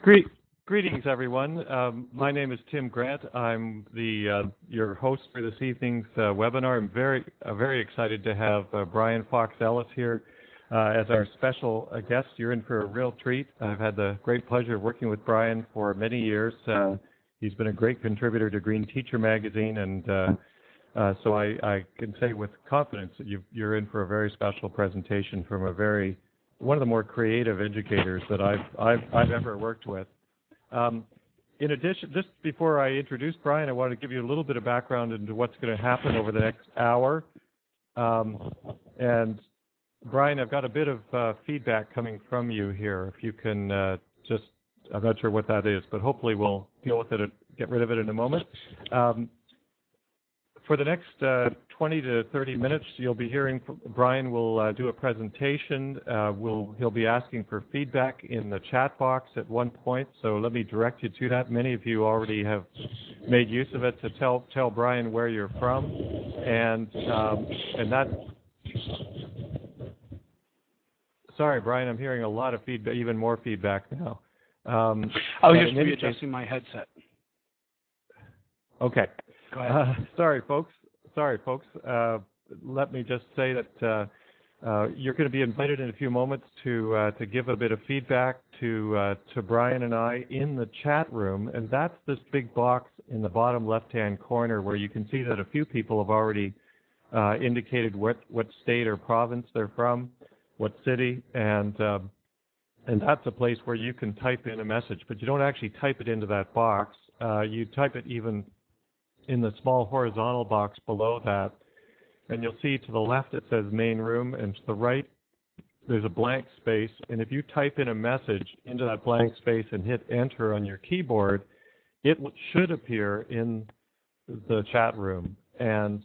Greet, Greetings, everyone. My name is Tim Grant. I'm your host for this evening's webinar. I'm very excited to have Brian Fox Ellis here as our special guest. You're in for a real treat. I've had the great pleasure of working with Brian for many years. He's been a great contributor to Green Teacher magazine, and so I can say with confidence that you're in for a very special presentation from one of the more creative educators that I've ever worked with. In addition, just before I introduce Brian, I want to give you a little bit of background into what's going to happen over the next hour. And Brian, I've got a bit of feedback coming from you here. If you can I'm not sure what that is, but hopefully we'll deal with it and get rid of it in a moment. For the next 20 to 30 minutes, you'll be hearing Brian will do a presentation. He'll be asking for feedback in the chat box at one point, so let me direct you to that. Many of you already have made use of it to tell Brian where you're from, and that. Sorry, Brian, I'm hearing a lot of feedback, even more feedback now. I was just readjusting my headset. Okay. Go ahead. Sorry, folks. Let me just say that you're going to be invited in a few moments to give a bit of feedback to Brian and I in the chat room, and that's this big box in the bottom left-hand corner where you can see that a few people have already indicated what state or province they're from, what city, and that's a place where you can type in a message, but you don't actually type it into that box. You type it even in the small horizontal box below that, and you'll see to the left it says main room, and to the right there's a blank space, and if you type in a message into that blank space and hit enter on your keyboard, it should appear in the chat room. And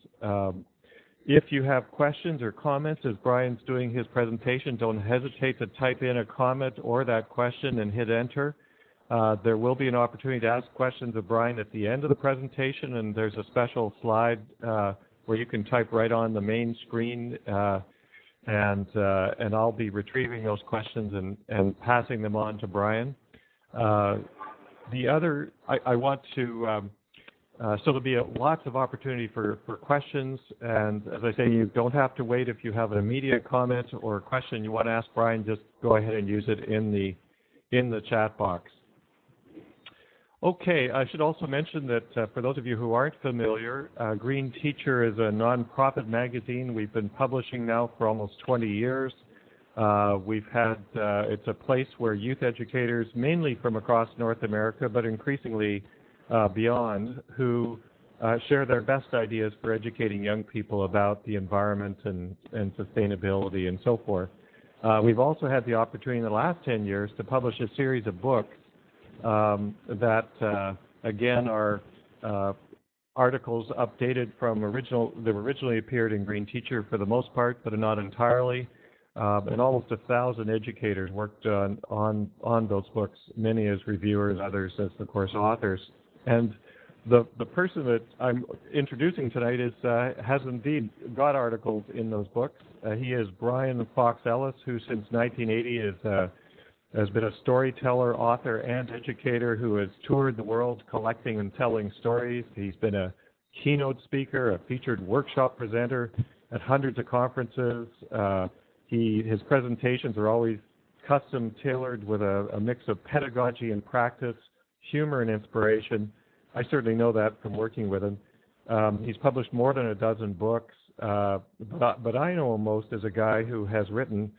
if you have questions or comments as Brian's doing his presentation, don't hesitate to type in a comment or that question and hit enter. There will be an opportunity to ask questions of Brian at the end of the presentation, and there's a special slide where you can type right on the main screen, and I'll be retrieving those questions and passing them on to Brian. I want to, so there'll be lots of opportunity for questions, and as I say, you don't have to wait. If you have an immediate comment or a question you want to ask Brian, just go ahead and use it in the chat box. Okay, I should also mention that for those of you who aren't familiar, Green Teacher is a nonprofit magazine we've been publishing now for almost 20 years. It's a place where youth educators, mainly from across North America, but increasingly beyond, who share their best ideas for educating young people about the environment and sustainability and so forth. We've also had the opportunity in the last 10 years to publish a series of books that again are articles updated from that originally appeared in Green Teacher for the most part, but not entirely. And almost 1,000 educators worked on those books, many as reviewers, others as, of course, authors. And the person that I'm introducing tonight has indeed got articles in those books. He is Brian Fox Ellis, who since 1980 has been a storyteller, author, and educator who has toured the world collecting and telling stories. He's been a keynote speaker, a featured workshop presenter at hundreds of conferences. His presentations are always custom tailored with a mix of pedagogy and practice, humor and inspiration. I certainly know that from working with him. He's published more than a dozen books, but I know him most as a guy who has written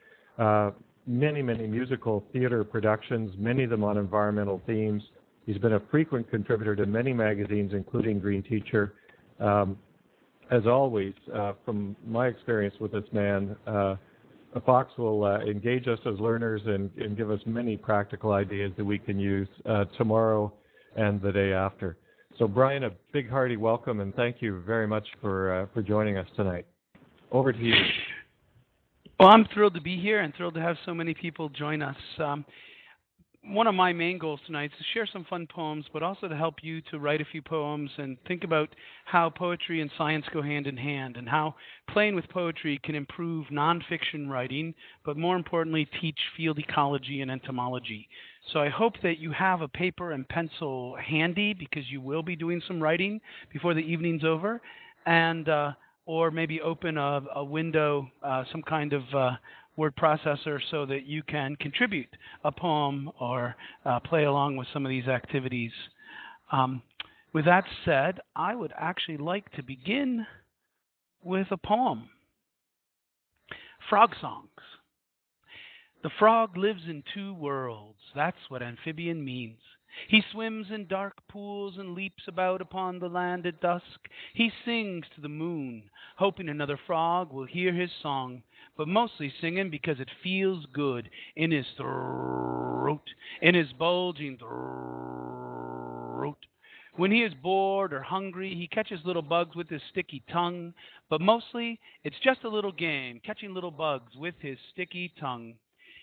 many musical theater productions, many of them on environmental themes. He's been a frequent contributor to many magazines, including Green Teacher. As always, from my experience with this man, Fox will engage us as learners and give us many practical ideas that we can use tomorrow and the day after. So, Brian, a big hearty welcome, and thank you very much for joining us tonight. Over to you. Well, I'm thrilled to be here and thrilled to have so many people join us. One of my main goals tonight is to share some fun poems, but also to help you to write a few poems and think about how poetry and science go hand in hand, and how playing with poetry can improve nonfiction writing, but more importantly, teach field ecology and entomology. So I hope that you have a paper and pencil handy because you will be doing some writing before the evening's over, and or maybe open a window, some kind of word processor, so that you can contribute a poem or play along with some of these activities. With that said, I would actually like to begin with a poem. Frog songs. The frog lives in two worlds. That's what amphibian means. He swims in dark pools and leaps about upon the land at dusk. He sings to the moon, hoping another frog will hear his song, but mostly singing because it feels good in his throat, in his bulging throat. When he is bored or hungry, he catches little bugs with his sticky tongue, but mostly it's just a little game, catching little bugs with his sticky tongue.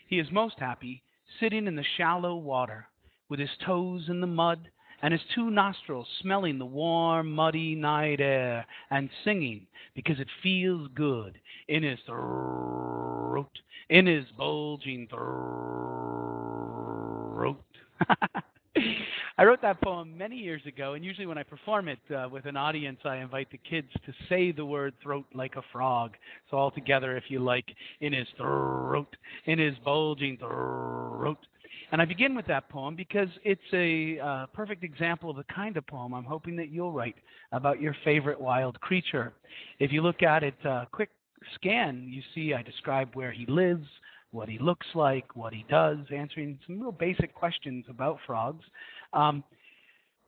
He is most happy sitting in the shallow water, with his toes in the mud and his two nostrils smelling the warm, muddy night air, and singing because it feels good in his throat, in his bulging throat. I wrote that poem many years ago, and usually when I perform it with an audience, I invite the kids to say the word throat like a frog. So all together, if you like, in his throat, in his bulging throat. And I begin with that poem because it's a perfect example of the kind of poem I'm hoping that you'll write about your favorite wild creature. If you look at it, quick scan, you see I describe where he lives, what he looks like, what he does, answering some real basic questions about frogs.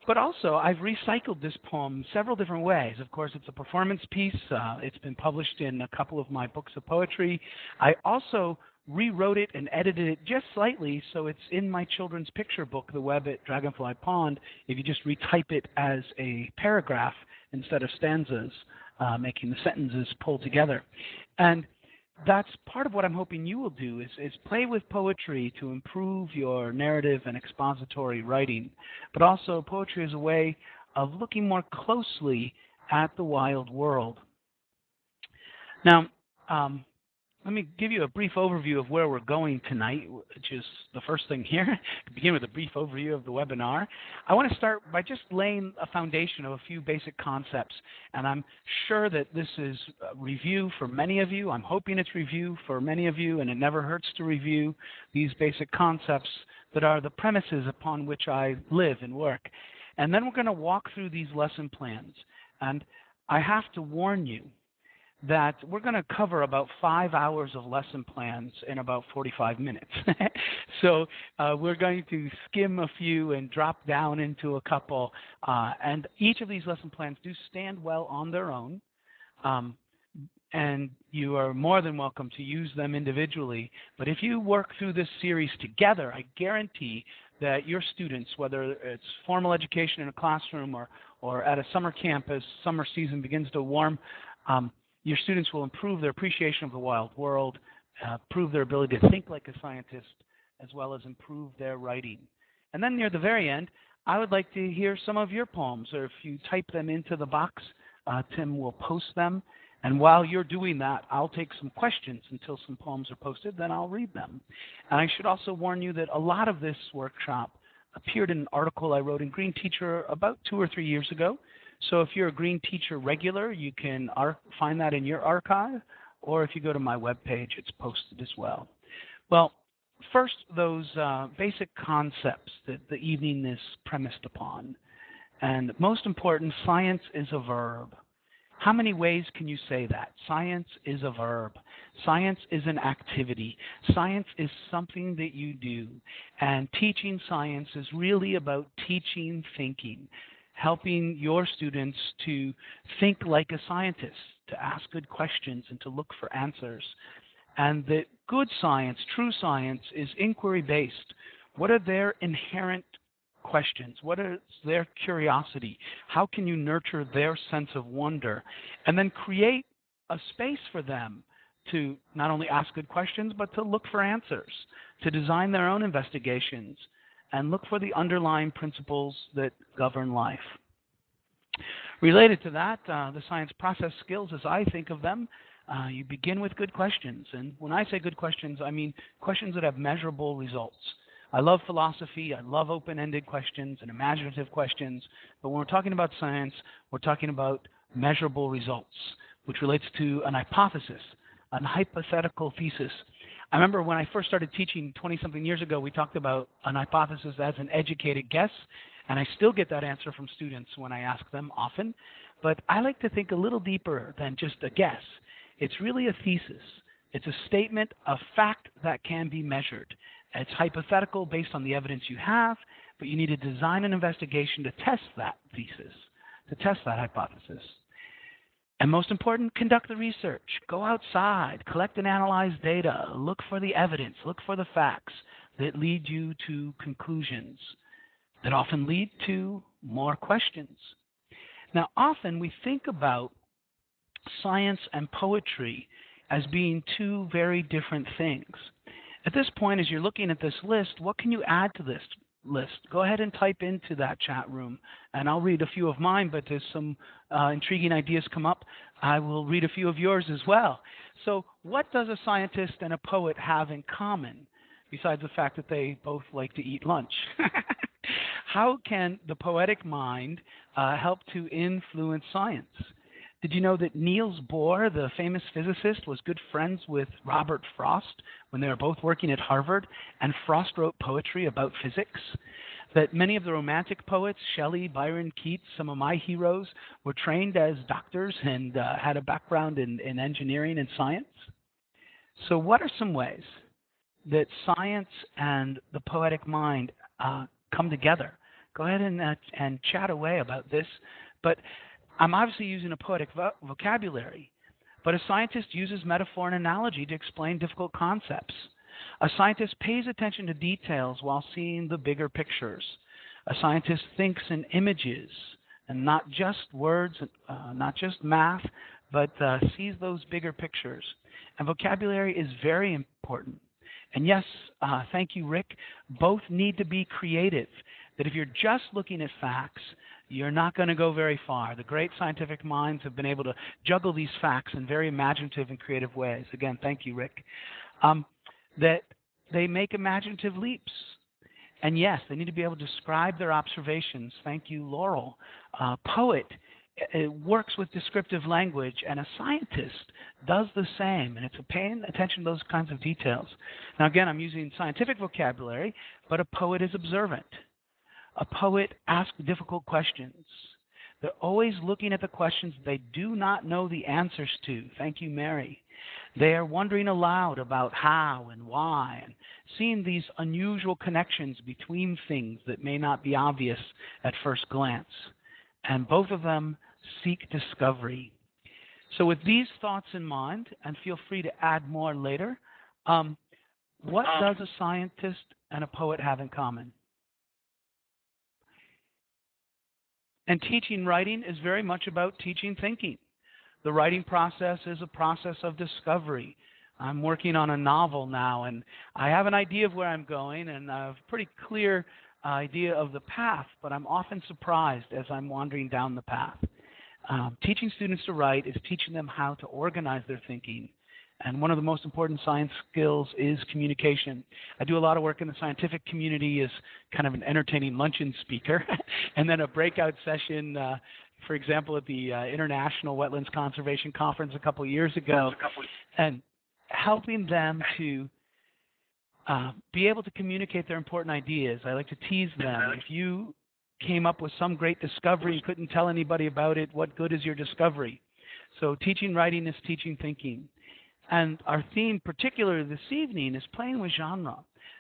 But also, I've recycled this poem several different ways. Of course, it's a performance piece. It's been published in a couple of my books of poetry. I also rewrote it and edited it just slightly, so it's in my children's picture book, The Web at Dragonfly Pond, if you just retype it as a paragraph instead of stanzas, making the sentences pull together. And that's part of what I'm hoping you will do is play with poetry to improve your narrative and expository writing. But also, poetry is a way of looking more closely at the wild world. Now, let me give you a brief overview of where we're going tonight, which is the first thing here. To begin with a brief overview of the webinar, I want to start by just laying a foundation of a few basic concepts. And I'm sure that this is a review for many of you. I'm hoping it's review for many of you, and it never hurts to review these basic concepts that are the premises upon which I live and work. And then we're going to walk through these lesson plans. And I have to warn you that we're going to cover about 5 hours of lesson plans in about 45 minutes. So we're going to skim a few and drop down into a couple. And each of these lesson plans do stand well on their own. And you are more than welcome to use them individually. But if you work through this series together, I guarantee that your students, whether it's formal education in a classroom or at a summer camp as summer season begins to warm, your students will improve their appreciation of the wild world, improve their ability to think like a scientist, as well as improve their writing. And then near the very end, I would like to hear some of your poems, or if you type them into the box, Tim will post them. And while you're doing that, I'll take some questions until some poems are posted, then I'll read them. And I should also warn you that a lot of this workshop appeared in an article I wrote in Green Teacher about 2 or 3 years ago. So if you're a Green Teacher regular, you can find that in your archive, or if you go to my webpage, it's posted as well. Well, first, those basic concepts that the evening is premised upon. And most important, science is a verb. How many ways can you say that? Science is a verb. Science is an activity. Science is something that you do. And teaching science is really about teaching thinking, helping your students to think like a scientist, to ask good questions and to look for answers. And that good science, true science, is inquiry-based. What are their inherent questions? What is their curiosity? How can you nurture their sense of wonder? And then create a space for them to not only ask good questions, but to look for answers, to design their own investigations, and look for the underlying principles that govern life. Related to that, the science process skills, as I think of them, you begin with good questions. And when I say good questions, I mean questions that have measurable results. I love philosophy. I love open-ended questions and imaginative questions. But when we're talking about science, we're talking about measurable results, which relates to an hypothesis, a hypothetical thesis. I remember when I first started teaching 20-something years ago, we talked about an hypothesis as an educated guess, and I still get that answer from students when I ask them often. But I like to think a little deeper than just a guess. It's really a thesis. It's a statement of fact that can be measured. It's hypothetical based on the evidence you have, but you need to design an investigation to test that thesis, to test that hypothesis. And most important, conduct the research. Go outside, collect and analyze data, look for the evidence, look for the facts that lead you to conclusions that often lead to more questions. Now, often we think about science and poetry as being two very different things. At this point, as you're looking at this list, what can you add to this list? Go ahead and type into that chat room, and I'll read a few of mine, but as some intriguing ideas come up, I will read a few of yours as well. So what does a scientist and a poet have in common, besides the fact that they both like to eat lunch? How can the poetic mind help to influence science? Did you know that Niels Bohr, the famous physicist, was good friends with Robert Frost when they were both working at Harvard, and Frost wrote poetry about physics? That many of the Romantic poets, Shelley, Byron, Keats, some of my heroes, were trained as doctors and had a background in engineering and science? So what are some ways that science and the poetic mind come together? Go ahead and chat away about this. But I'm obviously using a poetic vocabulary, but a scientist uses metaphor and analogy to explain difficult concepts. A scientist pays attention to details while seeing the bigger pictures. A scientist thinks in images and not just words, not just math, but sees those bigger pictures. And vocabulary is very important. And yes, thank you, Rick, both need to be creative. That if you're just looking at facts, you're not going to go very far. The great scientific minds have been able to juggle these facts in very imaginative and creative ways. Again, thank you, Rick. That they make imaginative leaps. And yes, they need to be able to describe their observations. Thank you, Laurel. Poet works with descriptive language, and a scientist does the same, and it's paying attention to those kinds of details. Now, again, I'm using scientific vocabulary, but a poet is observant. A poet asks difficult questions. They're always looking at the questions they do not know the answers to. Thank you, Mary. They are wondering aloud about how and why, and seeing these unusual connections between things that may not be obvious at first glance. And both of them seek discovery. So with these thoughts in mind, and feel free to add more later, what does a scientist and a poet have in common? And teaching writing is very much about teaching thinking. The writing process is a process of discovery. I'm working on a novel now, and I have an idea of where I'm going, and I have a pretty clear idea of the path, but I'm often surprised as I'm wandering down the path. Teaching students to write is teaching them how to organize their thinking. And one of the most important science skills is communication. I do a lot of work in the scientific community as kind of an entertaining luncheon speaker, and then a breakout session, for example, at the International Wetlands Conservation Conference a couple of years ago, and helping them to be able to communicate their important ideas. I like to tease them. If you came up with some great discovery and couldn't tell anybody about it, what good is your discovery? So teaching writing is teaching thinking. And our theme, particularly this evening, is playing with genre.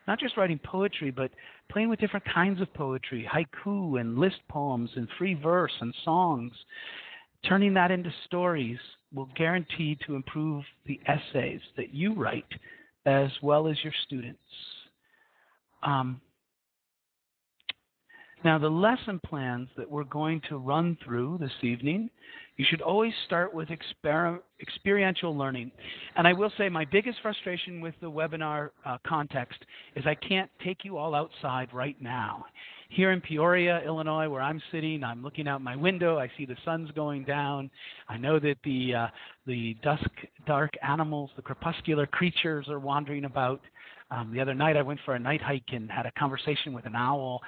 Not just writing poetry, but playing with different kinds of poetry, haiku and list poems and free verse and songs. Turning that into stories will guarantee to improve the essays that you write as well as your students. Now, the lesson plans that we're going to run through this evening, you should always start with experiential learning. And I will say my biggest frustration with the webinar context is I can't take you all outside right now. Here in Peoria, Illinois, where I'm sitting, I'm looking out my window. I see the sun's going down. I know that the dark animals, the crepuscular creatures are wandering about. The other night I went for a night hike and had a conversation with an owl.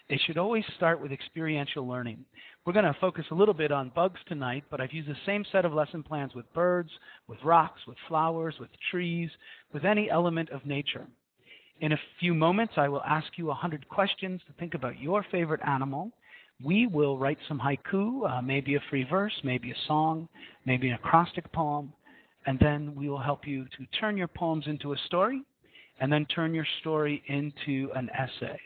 It should always start with experiential learning. We're going to focus a little bit on bugs tonight, but I've used the same set of lesson plans with birds, with rocks, with flowers, with trees, with any element of nature. In a few moments, I will ask you 100 questions to think about your favorite animal. We will write some haiku, maybe a free verse, maybe a song, maybe an acrostic poem, and then we will help you to turn your poems into a story, and then turn your story into an essay.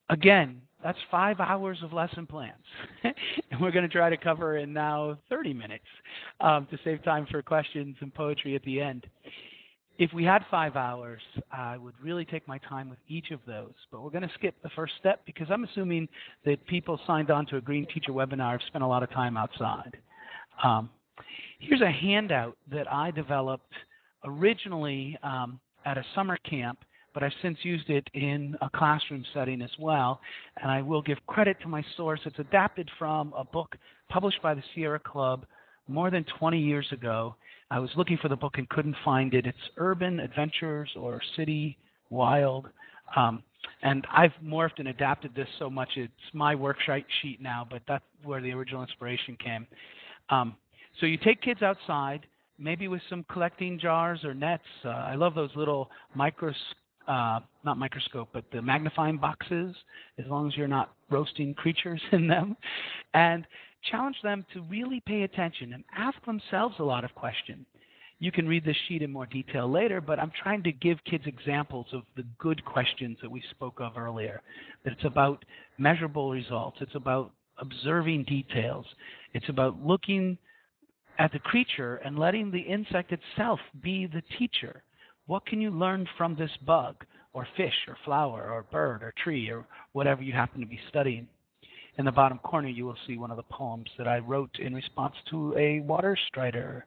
Again, that's 5 hours of lesson plans, and we're going to try to cover in now 30 minutes to save time for questions and poetry at the end. If we had 5 hours, I would really take my time with each of those, but we're going to skip the first step because I'm assuming that people signed on to a Green Teacher webinar have spent a lot of time outside. Here's a handout that I developed originally at a summer camp, but I've since used it in a classroom setting as well, and I will give credit to my source. It's adapted from a book published by the Sierra Club more than 20 years ago. I was looking for the book and couldn't find it. It's Urban Adventures or City Wild. And I've morphed and adapted this so much. It's my worksheet sheet now, but that's where the original inspiration came. So you take kids outside, maybe with some collecting jars or nets. I love those little not microscope, but the magnifying boxes, as long as you're not roasting creatures in them. And challenge them to really pay attention and ask themselves a lot of questions. You can read this sheet in more detail later, but I'm trying to give kids examples of the good questions that we spoke of earlier. That it's about measurable results. It's about observing details. It's about looking at the creature and letting the insect itself be the teacher. What can you learn from this bug or fish or flower or bird or tree or whatever you happen to be studying? In the bottom corner, you will see one of the poems that I wrote in response to a water strider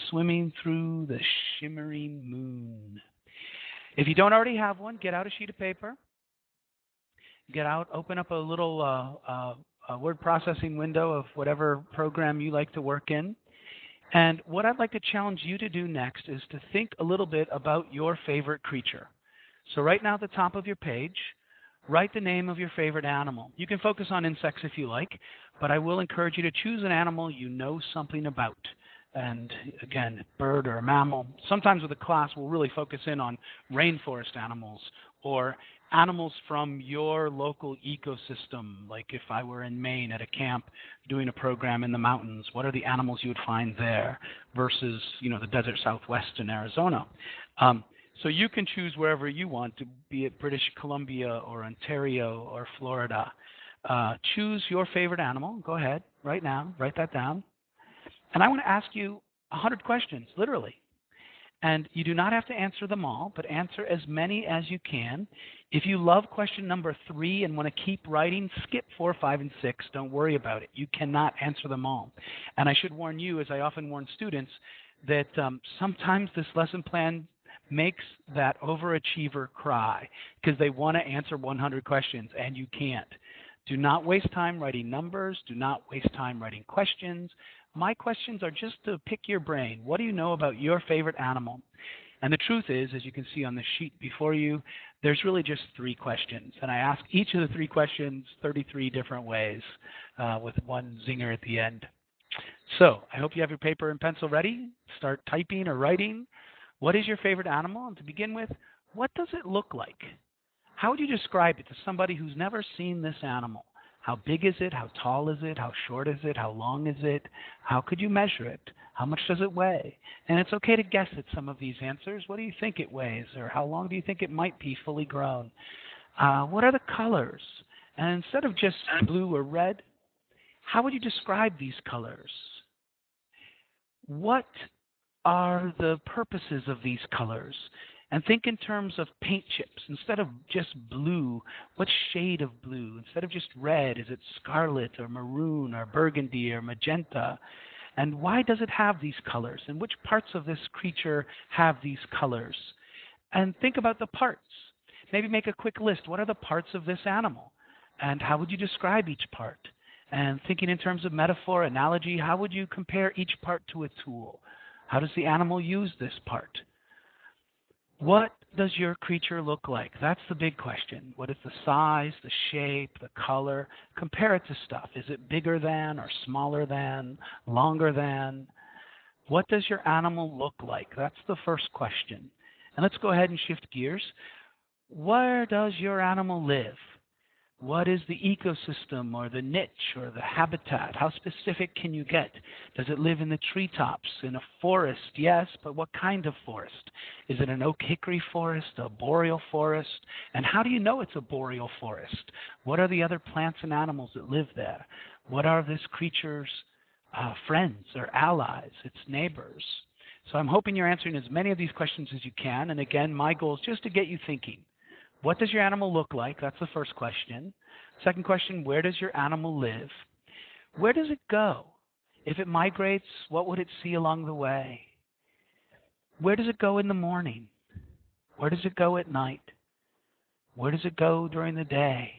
swimming through the shimmering moon. If you don't already have one, get out a sheet of paper. Get out, open up a little word processing window of whatever program you like to work in. And what I'd like to challenge you to do next is to think a little bit about your favorite creature. So right now at the top of your page, write the name of your favorite animal. You can focus on insects if you like, but I will encourage you to choose an animal you know something about. And again, bird or a mammal. Sometimes with a class, we'll really focus in on rainforest animals or animals from your local ecosystem. Like if I were in Maine at a camp doing a program in the mountains, what are the animals you would find there versus, the desert Southwest in Arizona? So you can choose wherever you want, to be it British Columbia or Ontario or Florida. Choose your favorite animal. Go ahead right now. Write that down. And I want to ask you 100 questions, literally. And you do not have to answer them all, but answer as many as you can. If you love question number 3 and want to keep writing, skip 4, 5, and 6. Don't worry about it. You cannot answer them all. And I should warn you, as I often warn students, that sometimes this lesson plan makes that overachiever cry because they want to answer 100 questions, and you can't. Do not waste time writing numbers. Do not waste time writing questions. My questions are just to pick your brain. What do you know about your favorite animal? And the truth is, as you can see on the sheet before you, there's really just 3 questions. And I ask each of the 3 questions 33 different ways with one zinger at the end. So I hope you have your paper and pencil ready. Start typing or writing. What is your favorite animal? And to begin with, what does it look like? How would you describe it to somebody who's never seen this animal? How big is it? How tall is it? How short is it? How long is it? How could you measure it? How much does it weigh? And it's okay to guess at some of these answers. What do you think it weighs? Or how long do you think it might be fully grown? What are the colors? And instead of just blue or red, how would you describe these colors? What are the purposes of these colors? And think in terms of paint chips. Instead of just blue, what shade of blue? Instead of just red, is it scarlet or maroon or burgundy or magenta? And why does it have these colors? And which parts of this creature have these colors? And think about the parts. Maybe make a quick list. What are the parts of this animal? And how would you describe each part? And thinking in terms of metaphor, analogy, how would you compare each part to a tool? How does the animal use this part? What does your creature look like? That's the big question. What is the size, the shape, the color? Compare it to stuff. Is it bigger than or smaller than, longer than? What does your animal look like? That's the first question. And let's go ahead and shift gears. Where does your animal live? What is the ecosystem or the niche or the habitat? How specific can you get? Does it live in the treetops, in a forest? Yes, but what kind of forest? Is it an oak hickory forest, a boreal forest? And how do you know it's a boreal forest? What are the other plants and animals that live there? What are this creature's friends or allies, its neighbors? So I'm hoping you're answering as many of these questions as you can. And again, my goal is just to get you thinking. What does your animal look like? That's the first question. Second question, where does your animal live? Where does it go? If it migrates, what would it see along the way? Where does it go in the morning? Where does it go at night? Where does it go during the day?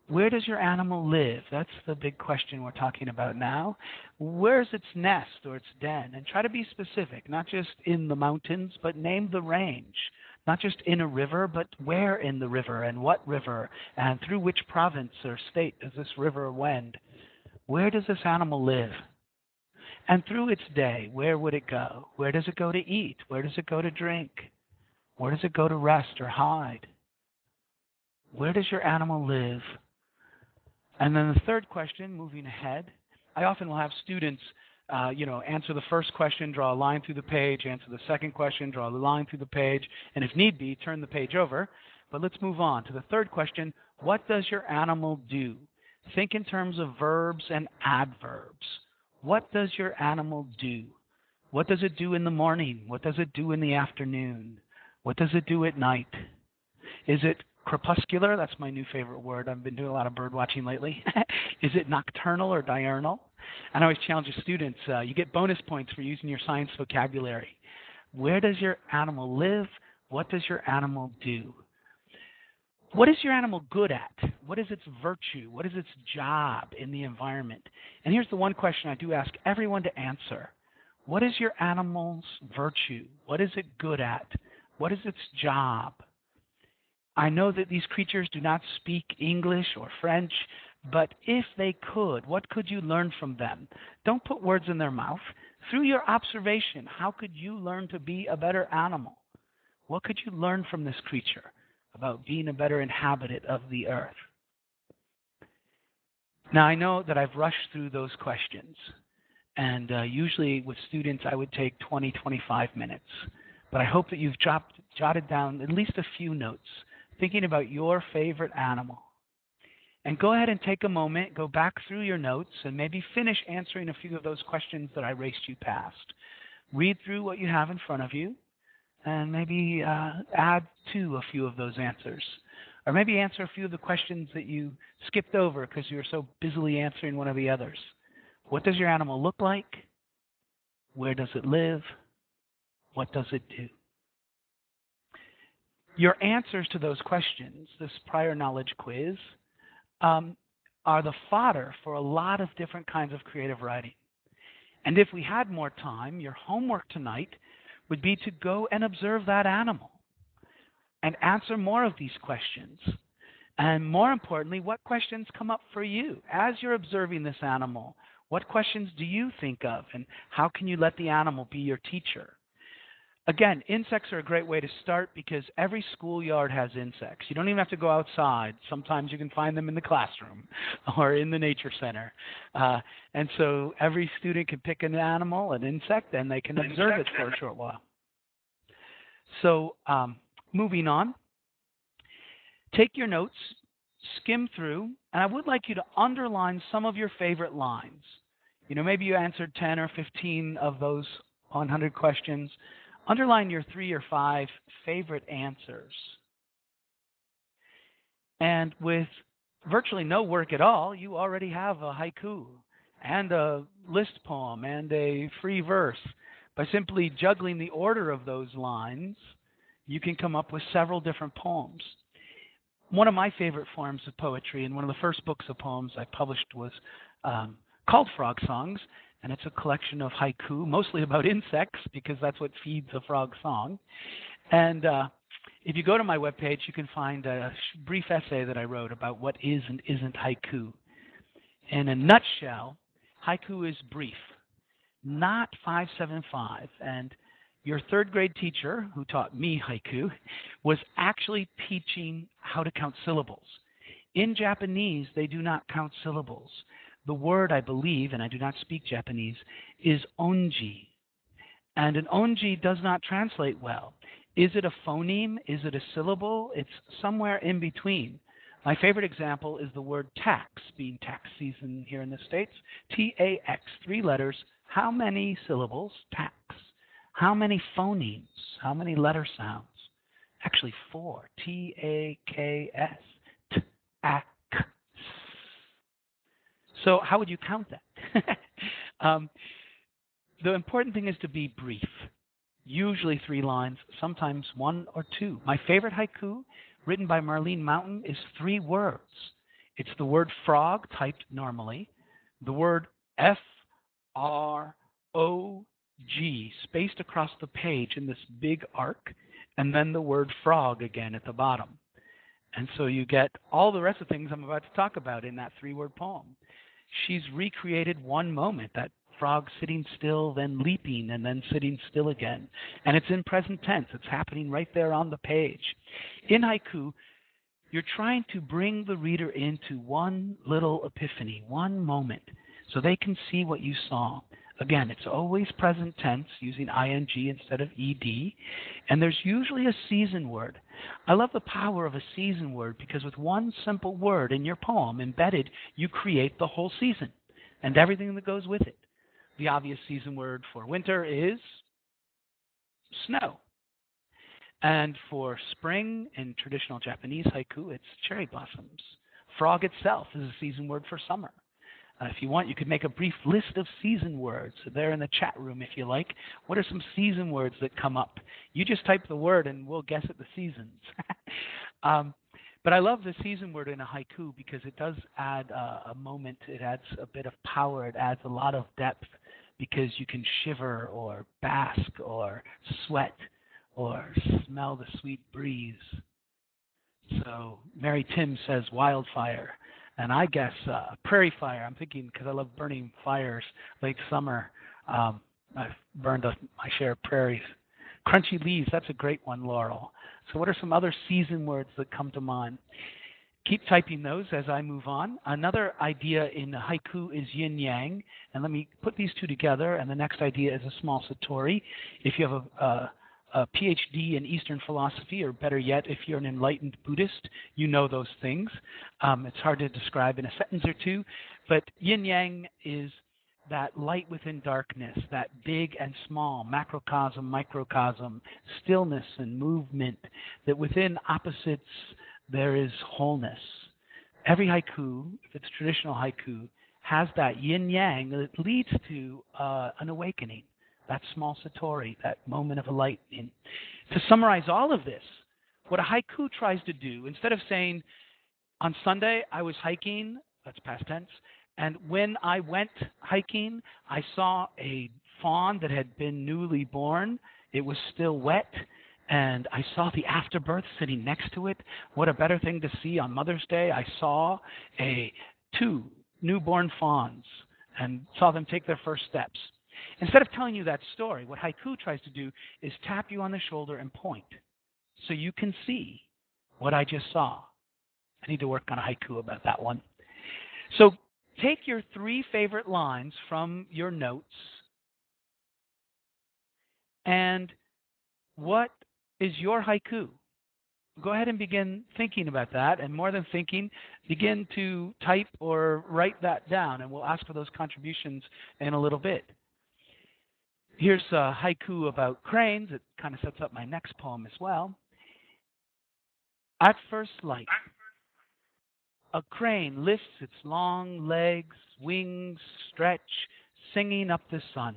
Where does your animal live? That's the big question we're talking about now. Where's its nest or its den? And try to be specific, not just in the mountains, but name the range. Not just in a river, but where in the river and what river and through which province or state does this river wend? Where does this animal live? And through its day, where would it go? Where does it go to eat? Where does it go to drink? Where does it go to rest or hide? Where does your animal live? And then the third question, moving ahead, I often will have students answer the first question, draw a line through the page, answer the second question, draw a line through the page, and if need be, turn the page over. But let's move on to the third question. What does your animal do? Think in terms of verbs and adverbs. What does your animal do? What does it do in the morning? What does it do in the afternoon? What does it do at night? Is it crepuscular? That's my new favorite word. I've been doing a lot of bird watching lately. Is it nocturnal or diurnal? And I always challenge the students, you get bonus points for using your science vocabulary. Where does your animal live? What does your animal do? What is your animal good at? What is its virtue? What is its job in the environment? And here's the one question I do ask everyone to answer. What is your animal's virtue? What is it good at? What is its job? I know that these creatures do not speak English or French, but if they could, what could you learn from them? Don't put words in their mouth. Through your observation, how could you learn to be a better animal? What could you learn from this creature about being a better inhabitant of the earth? Now, I know that I've rushed through those questions, and usually with students I would take 20, 25 minutes. But I hope that you've jotted down at least a few notes, thinking about your favorite animal. And go ahead and take a moment, go back through your notes, and maybe finish answering a few of those questions that I raced you past. Read through what you have in front of you, and maybe add to a few of those answers. Or maybe answer a few of the questions that you skipped over because you were so busily answering one of the others. What does your animal look like? Where does it live? What does it do? Your answers to those questions, this prior knowledge quiz, are the fodder for a lot of different kinds of creative writing. And if we had more time, your homework tonight would be to go and observe that animal and answer more of these questions. And more importantly, what questions come up for you as you're observing this animal? What questions do you think of, and how can you let the animal be your teacher? Again, insects are a great way to start because every schoolyard has insects. You don't even have to go outside. Sometimes you can find them in the classroom or in the nature center. And so every student can pick an animal, an insect, and they can observe it for a short while. So moving on, take your notes, skim through, and I would like you to underline some of your favorite lines. You know, maybe you answered 10 or 15 of those 100 questions. Underline your 3 or 5 favorite answers. And with virtually no work at all, you already have a haiku and a list poem and a free verse. By simply juggling the order of those lines, you can come up with several different poems. One of my favorite forms of poetry, and one of the first books of poems I published was called Frog Songs, and it's a collection of haiku, mostly about insects, because that's what feeds a frog song. And if you go to my webpage, you can find a brief essay that I wrote about what is and isn't haiku. In a nutshell, haiku is brief, not 575. And your third grade teacher, who taught me haiku, was actually teaching how to count syllables. In Japanese, they do not count syllables. The word, I believe, and I do not speak Japanese, is onji. And an onji does not translate well. Is it a phoneme? Is it a syllable? It's somewhere in between. My favorite example is the word tax, being tax season here in the States. T-A-X, 3 letters. How many syllables? Tax. How many phonemes? How many letter sounds? Actually 4. T-A-K-S. T-A-K. So how would you count that? The important thing is to be brief. Usually 3 lines, sometimes 1 or 2. My favorite haiku, written by Marlene Mountain, is 3 words. It's the word frog typed normally, the word F-R-O-G spaced across the page in this big arc, and then the word frog again at the bottom. And so you get all the rest of the things I'm about to talk about in that 3-word poem. She's recreated one moment, that frog sitting still, then leaping, and then sitting still again. And it's in present tense. It's happening right there on the page. In haiku, you're trying to bring the reader into one little epiphany, one moment, so they can see what you saw. Again, it's always present tense, using ing instead of ed, and there's usually a season word. I love the power of a season word because with one simple word in your poem embedded, you create the whole season and everything that goes with it. The obvious season word for winter is snow. And for spring, in traditional Japanese haiku, it's cherry blossoms. Frog itself is a season word for summer. If you want, you could make a brief list of season words there in the chat room if you like. What are some season words that come up? You just type the word and we'll guess at the seasons. But I love the season word in a haiku because it does add a moment. It adds a bit of power. It adds a lot of depth because you can shiver or bask or sweat or smell the sweet breeze. So Mary Tim says wildfire. And I guess prairie fire. I'm thinking because I love burning fires late summer. I've burned my share of prairies. Crunchy leaves, that's a great one, Laurel. So what are some other season words that come to mind? Keep typing those as I move on. Another idea in haiku is yin-yang. And let me put these 2 together. And the next idea is a small satori. If you have a PhD in Eastern philosophy, or better yet, if you're an enlightened Buddhist, you know those things. It's hard to describe in a sentence or 2, but yin-yang is that light within darkness, that big and small, macrocosm, microcosm, stillness and movement, that within opposites there is wholeness. Every haiku, if it's traditional haiku, has that yin-yang that leads to an awakening. That small satori, that moment of enlightenment. To summarize all of this, what a haiku tries to do, instead of saying, on Sunday I was hiking, that's past tense, and when I went hiking, I saw a fawn that had been newly born. It was still wet, and I saw the afterbirth sitting next to it. What a better thing to see on Mother's Day. I saw 2 newborn fawns and saw them take their first steps. Instead of telling you that story, what haiku tries to do is tap you on the shoulder and point so you can see what I just saw. I need to work on a haiku about that one. So take your 3 favorite lines from your notes, and what is your haiku? Go ahead and begin thinking about that, and more than thinking, begin to type or write that down, and we'll ask for those contributions in a little bit. Here's a haiku about cranes. It kind of sets up my next poem as well. At first light, a crane lifts its long legs, wings stretch, singing up the sun.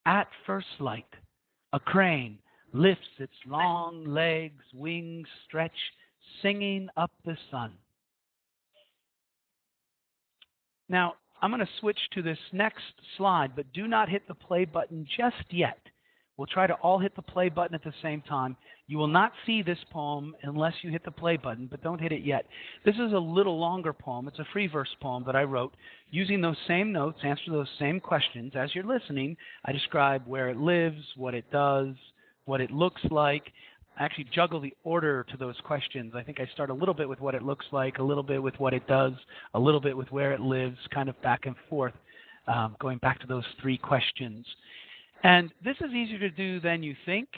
At first light, a crane lifts its long legs, wings stretch, singing up the sun. Now, I'm going to switch to this next slide, but do not hit the play button just yet. We'll try to all hit the play button at the same time. You will not see this poem unless you hit the play button, but don't hit it yet. This is a little longer poem. It's a free verse poem that I wrote using those same notes, answer those same questions. As you're listening, I describe where it lives, what it does, what it looks like. I actually juggle the order to those questions. I think I start a little bit with what it looks like, a little bit with what it does, a little bit with where it lives, kind of back and forth, going back to those three questions. And this is easier to do than you think.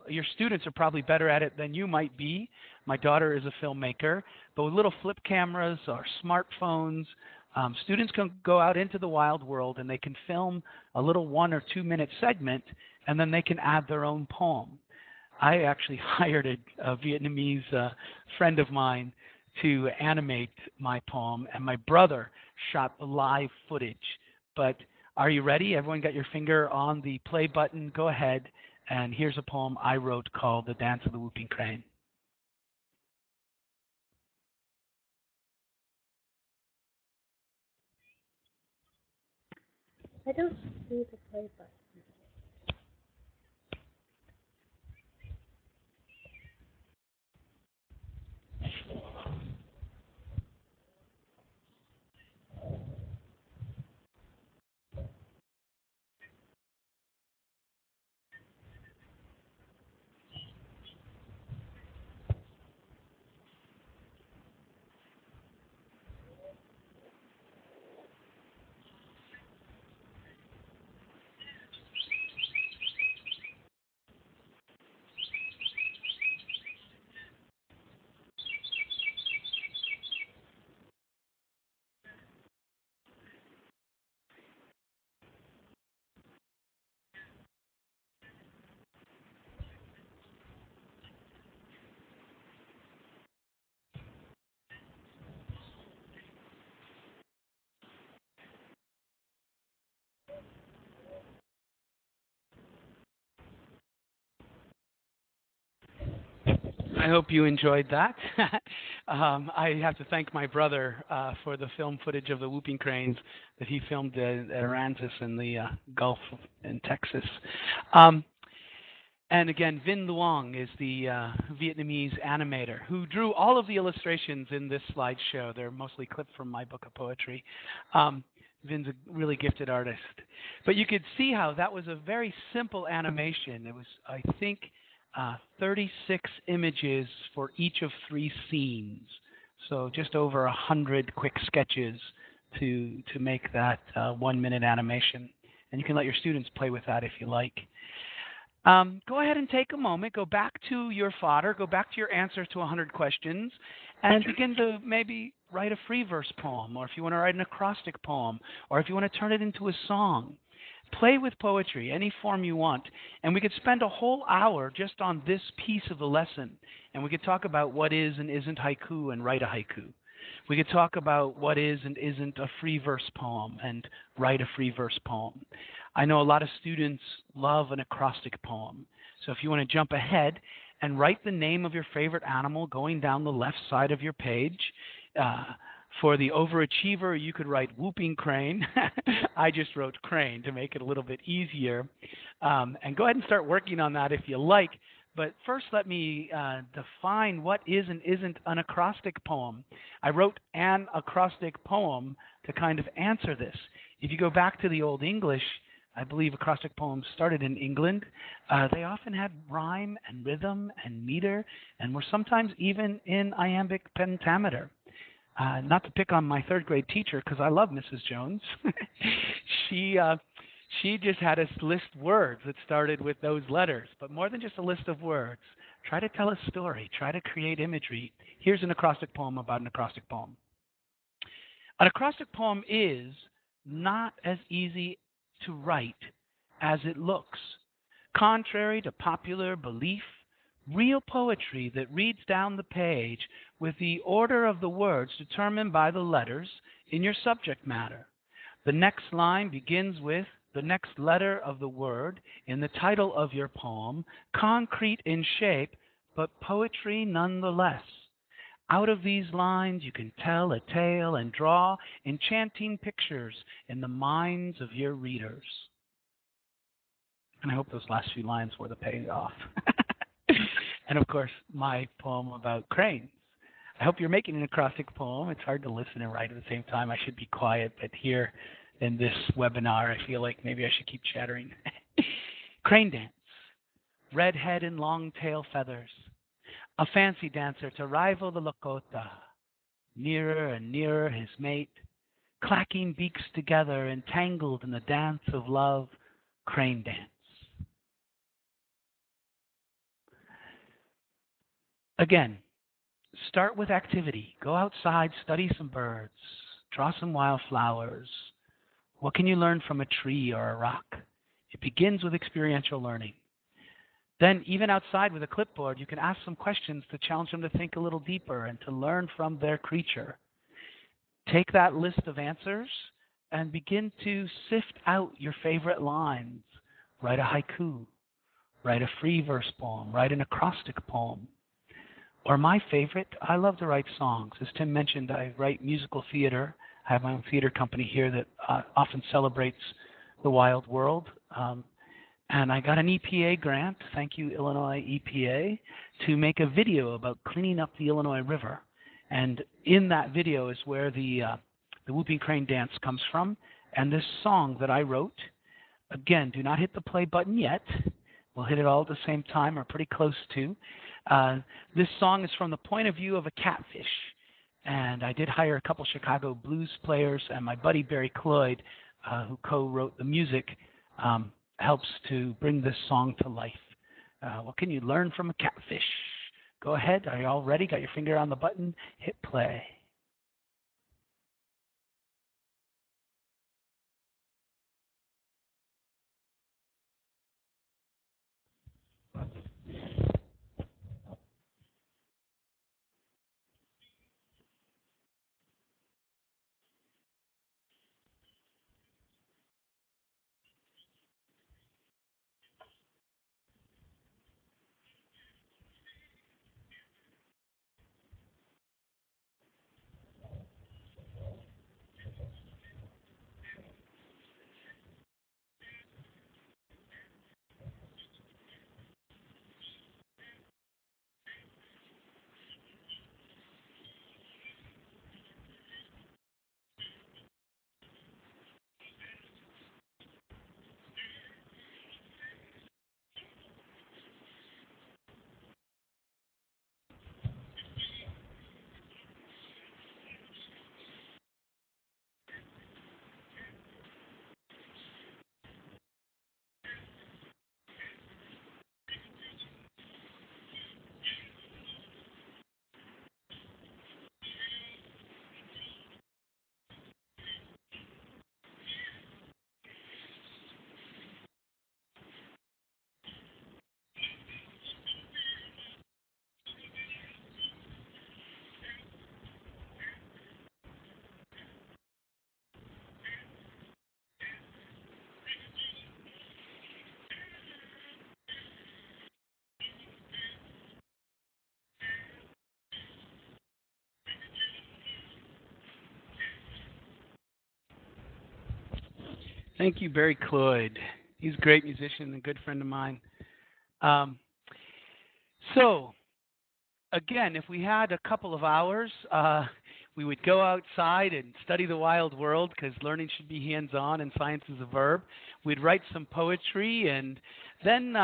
Your students are probably better at it than you might be. My daughter is a filmmaker, but with little flip cameras or smartphones, students can go out into the wild world and they can film a little 1 or 2 minute segment, and then they can add their own poem. I actually hired a Vietnamese friend of mine to animate my poem, and my brother shot the live footage. But are you ready? Everyone got your finger on the play button? Go ahead, and here's a poem I wrote called The Dance of the Whooping Crane. I don't see the play button. I hope you enjoyed that. I have to thank my brother for the film footage of the whooping cranes that he filmed at Aransas in the Gulf in Texas. And again, Vinh Luong is the Vietnamese animator who drew all of the illustrations in this slideshow. They're mostly clipped from my book of poetry. Vin's a really gifted artist. But you could see how that was a very simple animation. It was, I think, 36 images for each of 3 scenes. So just over 100 quick sketches to make that 1 minute animation. And you can let your students play with that if you like. Go ahead and take a moment, go back to your fodder, go back to your answers to 100 questions, and begin to maybe write a free verse poem, or if you want to write an acrostic poem, or if you want to turn it into a song. Play with poetry, any form you want, and we could spend a whole hour just on this piece of the lesson, and we could talk about what is and isn't haiku and write a haiku. We could talk about what is and isn't a free verse poem and write a free verse poem. I know a lot of students love an acrostic poem, so if you want to jump ahead and write the name of your favorite animal going down the left side of your page. For the overachiever, you could write whooping crane. I just wrote crane to make it a little bit easier. And go ahead and start working on that if you like. But first, let me define what is and isn't an acrostic poem. I wrote an acrostic poem to kind of answer this. If you go back to the Old English, I believe acrostic poems started in England. They often had rhyme and rhythm and meter and were sometimes even in iambic pentameter. Not to pick on my 3rd grade teacher, because I love Mrs. Jones. She just had us list words that started with those letters, but more than just a list of words. Try to tell a story. Try to create imagery. Here's an acrostic poem about an acrostic poem. An acrostic poem is not as easy to write as it looks. Contrary to popular belief, real poetry that reads down the page with the order of the words determined by the letters in your subject matter. The next line begins with the next letter of the word in the title of your poem, concrete in shape, but poetry nonetheless. Out of these lines, you can tell a tale and draw enchanting pictures in the minds of your readers. And I hope those last few lines were the payoff. And of course, my poem about cranes. I hope you're making an acrostic poem. It's hard to listen and write at the same time. I should be quiet, but here in this webinar, I feel like maybe I should keep chattering. Crane dance, red head and long tail feathers, a fancy dancer to rival the Lakota. Nearer and nearer his mate, clacking beaks together, entangled in the dance of love, crane dance. Again, start with activity. Go outside, study some birds, draw some wildflowers. What can you learn from a tree or a rock? It begins with experiential learning. Then, even outside with a clipboard, you can ask some questions to challenge them to think a little deeper and to learn from their creature. Take that list of answers and begin to sift out your favorite lines. Write a haiku, write a free verse poem, write an acrostic poem. Or my favorite, I love to write songs. As Tim mentioned, I write musical theater. I have my own theater company here that often celebrates the wild world. And I got an EPA grant, thank you Illinois EPA, to make a video about cleaning up the Illinois River. And in that video is where the whooping crane dance comes from. And this song that I wrote, again, do not hit the play button yet. We'll hit it all at the same time or pretty close to. This song is from the point of view of a catfish. And I did hire a couple Chicago blues players, and my buddy Barry Cloyd, who co-wrote the music, helps to bring this song to life. What can you learn from a catfish? Go ahead. Are you all ready? Got your finger on the button? Hit play. Thank you, Barry Cloyd. He's a great musician and a good friend of mine. So, again, if we had a couple of hours, we would go outside and study the wild world because learning should be hands-on and science is a verb. We'd write some poetry, and then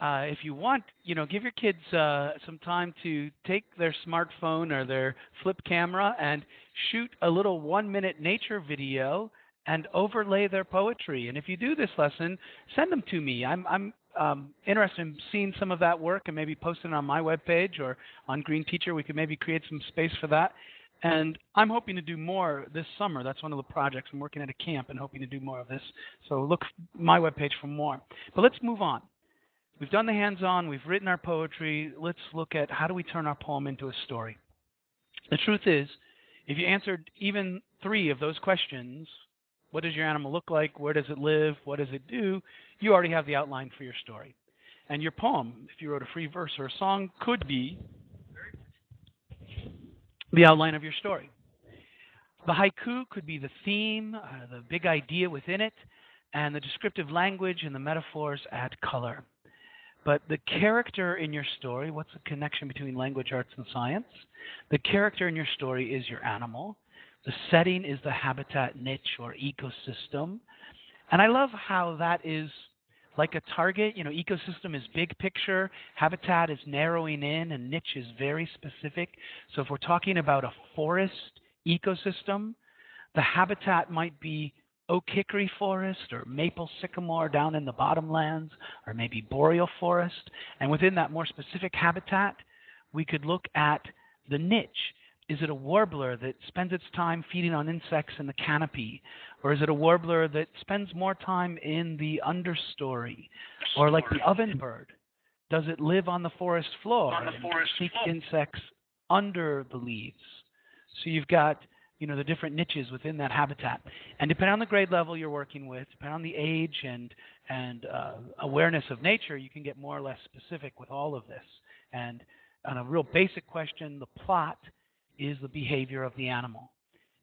if you want, give your kids some time to take their smartphone or their flip camera and shoot a little 1-minute nature video and overlay their poetry. And if you do this lesson, send them to me. I'm interested in seeing some of that work and maybe post it on my webpage or on Green Teacher. We could maybe create some space for that. And I'm hoping to do more this summer. That's one of the projects. I'm working at a camp and hoping to do more of this. So look my webpage for more. But let's move on. We've done the hands-on. We've written our poetry. Let's look at how do we turn our poem into a story. The truth is, if you answered even 3 of those questions, what does your animal look like? Where does it live? What does it do? You already have the outline for your story. And your poem, if you wrote a free verse or a song, could be the outline of your story. The haiku could be the theme, the big idea within it, and the descriptive language and the metaphors add color. But the character in your story, what's the connection between language, arts, and science? The character in your story is your animal. The setting is the habitat niche or ecosystem. And I love how that is like a target. You know, ecosystem is big picture, habitat is narrowing in, and niche is very specific. So if we're talking about a forest ecosystem, the habitat might be oak hickory forest or maple sycamore down in the bottomlands or maybe boreal forest. And within that more specific habitat, we could look at the niche. Is it a warbler that spends its time feeding on insects in the canopy? Or is it a warbler that spends more time in the understory? Or like the ovenbird, does it live on the forest floor and seek insects under the leaves? So you've got, you know, the different niches within that habitat. And depending on the grade level you're working with, depending on the age and awareness of nature, you can get more or less specific with all of this. And on a real basic question, the plot is the behavior of the animal.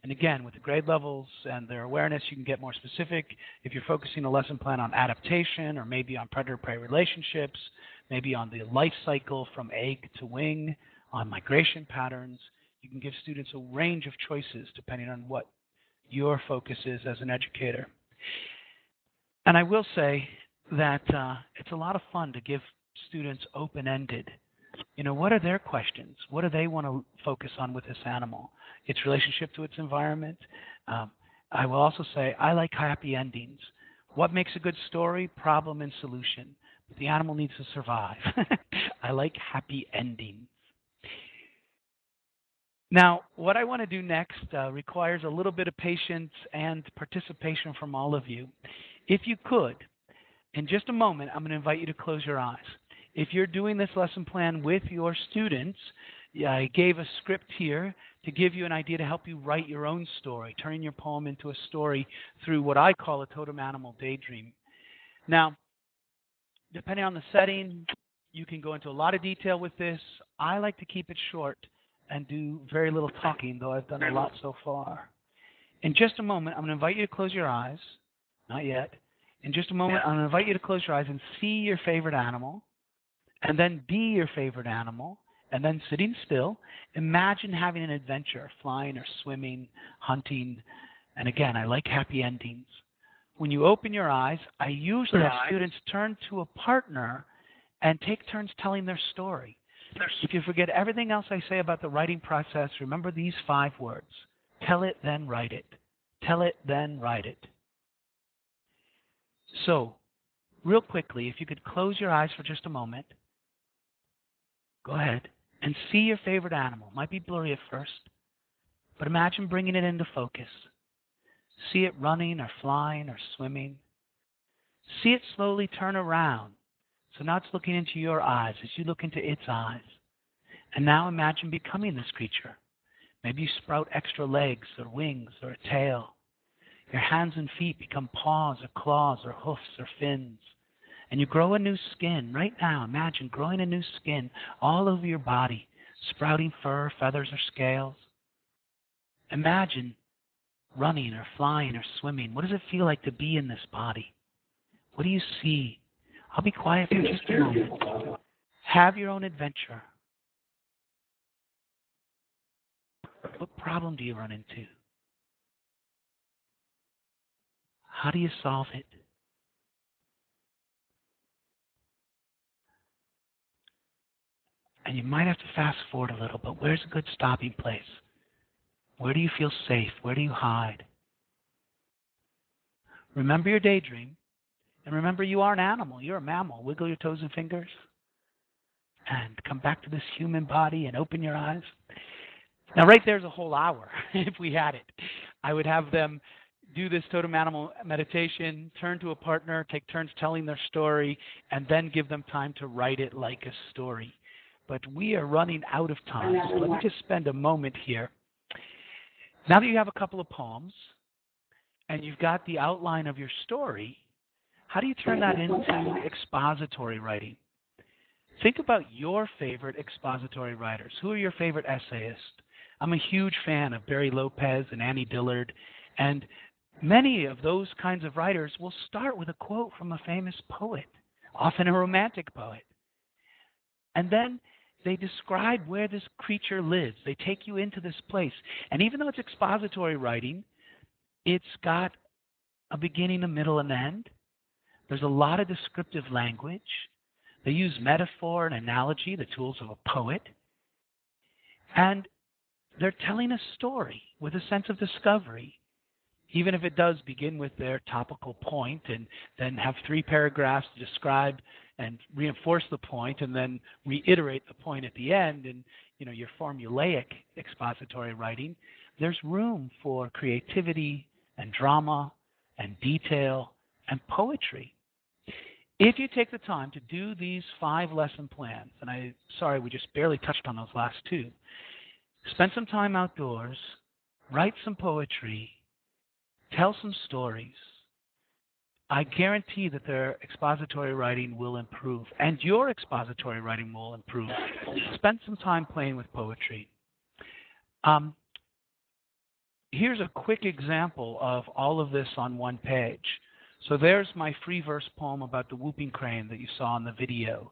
And again, with the grade levels and their awareness, you can get more specific. If you're focusing a lesson plan on adaptation or maybe on predator-prey relationships, maybe on the life cycle from egg to wing, on migration patterns, you can give students a range of choices depending on what your focus is as an educator. And I will say that it's a lot of fun to give students open-ended. You know, what are their questions? What do they want to focus on with this animal? Its relationship to its environment. I will also say I like happy endings. What makes a good story? Problem and solution. But the animal needs to survive. I like happy endings. Now, what I want to do next requires a little bit of patience and participation from all of you. If you could, in just a moment, I'm going to invite you to close your eyes. If you're doing this lesson plan with your students, I gave a script here to give you an idea to help you write your own story, turning your poem into a story through what I call a totem animal daydream. Now, depending on the setting, you can go into a lot of detail with this. I like to keep it short and do very little talking, though I've done a lot so far. In just a moment, I'm going to invite you to close your eyes. Not yet. In just a moment, I'm going to invite you to close your eyes and see your favorite animal, and then be your favorite animal, and then sitting still, imagine having an adventure, flying or swimming, hunting. And again, I like happy endings. When you open your eyes, I usually have students turn to a partner and take turns telling their story. If you forget everything else I say about the writing process, remember these 5 words. Tell it, then write it. Tell it, then write it. So, real quickly, if you could close your eyes for just a moment. Go ahead and see your favorite animal. Might be blurry at first, but imagine bringing it into focus. See it running or flying or swimming. See it slowly turn around. So now it's looking into your eyes as you look into its eyes. And now imagine becoming this creature. Maybe you sprout extra legs or wings or a tail. Your hands and feet become paws or claws or hoofs or fins. And you grow a new skin. Right now, imagine growing a new skin all over your body, sprouting fur, feathers, or scales. Imagine running or flying or swimming. What does it feel like to be in this body? What do you see? I'll be quiet for just a moment. Have your own adventure. What problem do you run into? How do you solve it? And you might have to fast forward a little, but where's a good stopping place? Where do you feel safe? Where do you hide? Remember your daydream, and remember you are an animal. You're a mammal. Wiggle your toes and fingers, and come back to this human body and open your eyes. Now, right there's a whole hour, if we had it. I would have them do this totem animal meditation, turn to a partner, take turns telling their story, and then give them time to write it like a story. But we are running out of time, so let me just spend a moment here. Now that you have a couple of poems, and you've got the outline of your story, how do you turn that into expository writing? Think about your favorite expository writers. Who are your favorite essayists? I'm a huge fan of Barry Lopez and Annie Dillard, and many of those kinds of writers will start with a quote from a famous poet, often a romantic poet. And then they describe where this creature lives. They take you into this place. And even though it's expository writing, it's got a beginning, a middle, and end. There's a lot of descriptive language. They use metaphor and analogy, the tools of a poet. And they're telling a story with a sense of discovery, even if it does begin with their topical point and then have 3 paragraphs to describe and reinforce the point and then reiterate the point at the end in your formulaic expository writing. There's room for creativity and drama and detail and poetry. If you take the time to do these 5 lesson plans, and sorry, we just barely touched on those last 2, spend some time outdoors, write some poetry, tell some stories, I guarantee that their expository writing will improve, and your expository writing will improve. Spend some time playing with poetry. Here's a quick example of all of this on one page. So there's my free verse poem about the whooping crane that you saw in the video.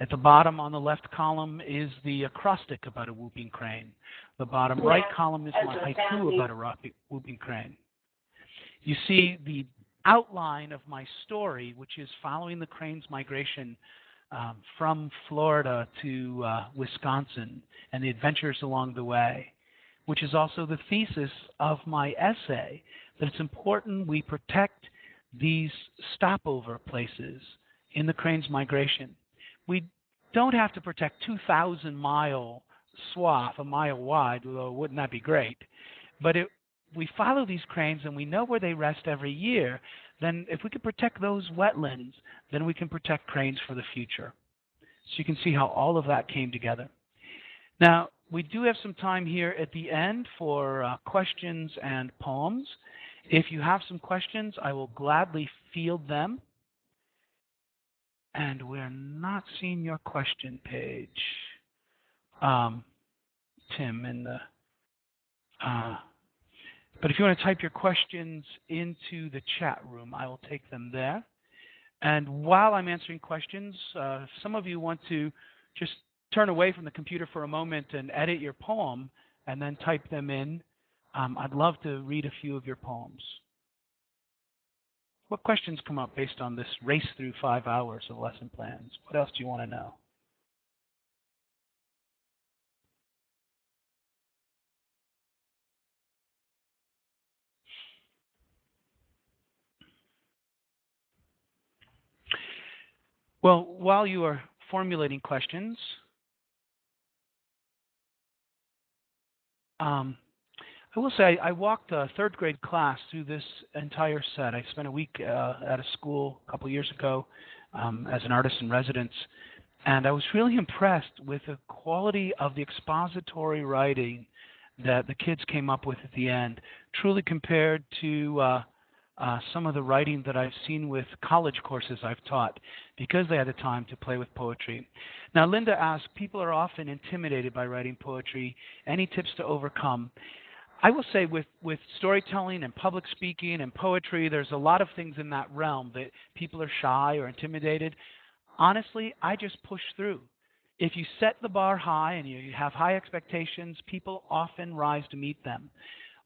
At the bottom on the left column is the acrostic about a whooping crane. The bottom right column is my haiku about a whooping crane. You see the outline of my story, which is following the crane's migration from Florida to Wisconsin and the adventures along the way, which is also the thesis of my essay, that it's important we protect these stopover places in the crane's migration. We don't have to protect 2,000-mile swath, a mile wide, although wouldn't that be great? But we follow these cranes and we know where they rest every year, then if we can protect those wetlands, then we can protect cranes for the future. So you can see how all of that came together. Now, we do have some time here at the end for questions and poems. If you have some questions, I will gladly field them. And we're not seeing your question page, Tim, in the... But if you want to type your questions into the chat room, I will take them there. And while I'm answering questions, if some of you want to just turn away from the computer for a moment and edit your poem and then type them in, I'd love to read a few of your poems. What questions come up based on this race through 5 hours of lesson plans? What else do you want to know? Well, while you are formulating questions, I will say I walked a 3rd grade class through this entire set. I spent a week at a school a couple years ago as an artist in residence, and I was really impressed with the quality of the expository writing that the kids came up with at the end, truly compared to some of the writing that I've seen with college courses I've taught, because they had the time to play with poetry. Now, Linda asked, people are often intimidated by writing poetry. Any tips to overcome? I will say with storytelling and public speaking and poetry, there's a lot of things in that realm that people are shy or intimidated. Honestly, I just push through. If you set the bar high and you have high expectations, people often rise to meet them.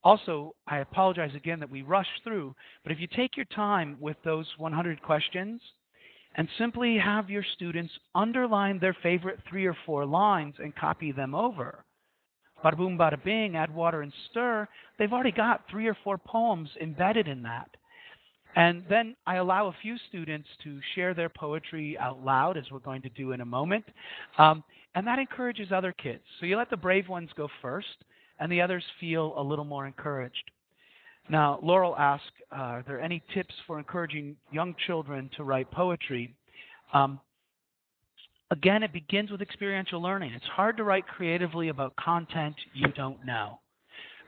Also, I apologize again that we rush through, but if you take your time with those 100 questions and simply have your students underline their favorite 3 or 4 lines and copy them over, bada boom, bada bing, add water and stir, they've already got 3 or 4 poems embedded in that. And then I allow a few students to share their poetry out loud, as we're going to do in a moment, and that encourages other kids. So you let the brave ones go first, and the others feel a little more encouraged. Now, Laurel asked, are there any tips for encouraging young children to write poetry? Again, it begins with experiential learning. It's hard to write creatively about content you don't know.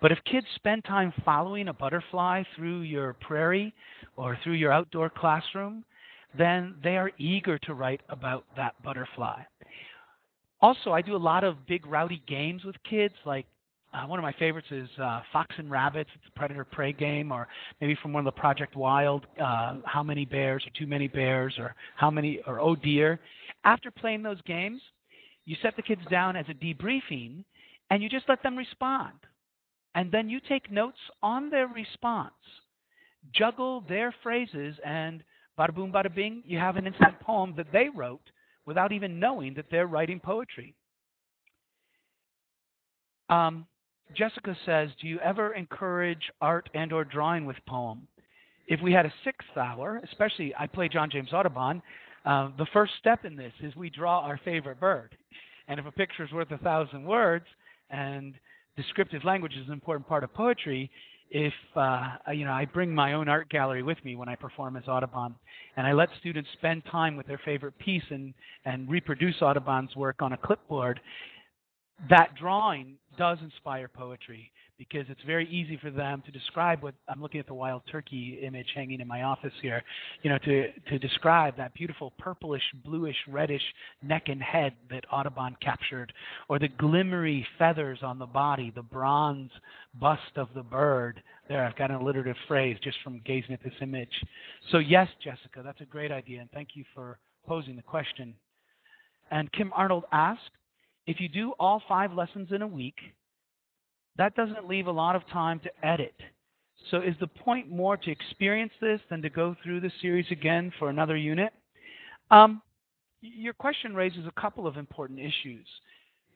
But if kids spend time following a butterfly through your prairie or through your outdoor classroom, then they are eager to write about that butterfly. Also, I do a lot of big rowdy games with kids, like One of my favorites is Fox and Rabbits. It's a predator-prey game, or maybe from one of the Project Wild, How Many Bears, or Too Many Bears, or Oh Dear. After playing those games, you set the kids down as a debriefing, and you just let them respond. And then you take notes on their response, juggle their phrases, and bada boom, bada bing, you have an instant poem that they wrote without even knowing that they're writing poetry. Jessica says, do you ever encourage art and or drawing with poem? If we had a sixth hour, especially I play John James Audubon, the first step in this is we draw our favorite bird. And if a picture is worth 1,000 words, and descriptive language is an important part of poetry, if I bring my own art gallery with me when I perform as Audubon, and I let students spend time with their favorite piece and reproduce Audubon's work on a clipboard, that drawing does inspire poetry, because it's very easy for them to describe what I'm looking at the wild turkey image hanging in my office here, to describe that beautiful purplish, bluish, reddish neck and head that Audubon captured, or the glimmery feathers on the body, the bronze bust of the bird. There, I've got an alliterative phrase just from gazing at this image. So yes, Jessica, that's a great idea, and thank you for posing the question. And Kim Arnold asked, if you do all 5 lessons in a week, that doesn't leave a lot of time to edit. So is the point more to experience this than to go through the series again for another unit? Your question raises a couple of important issues.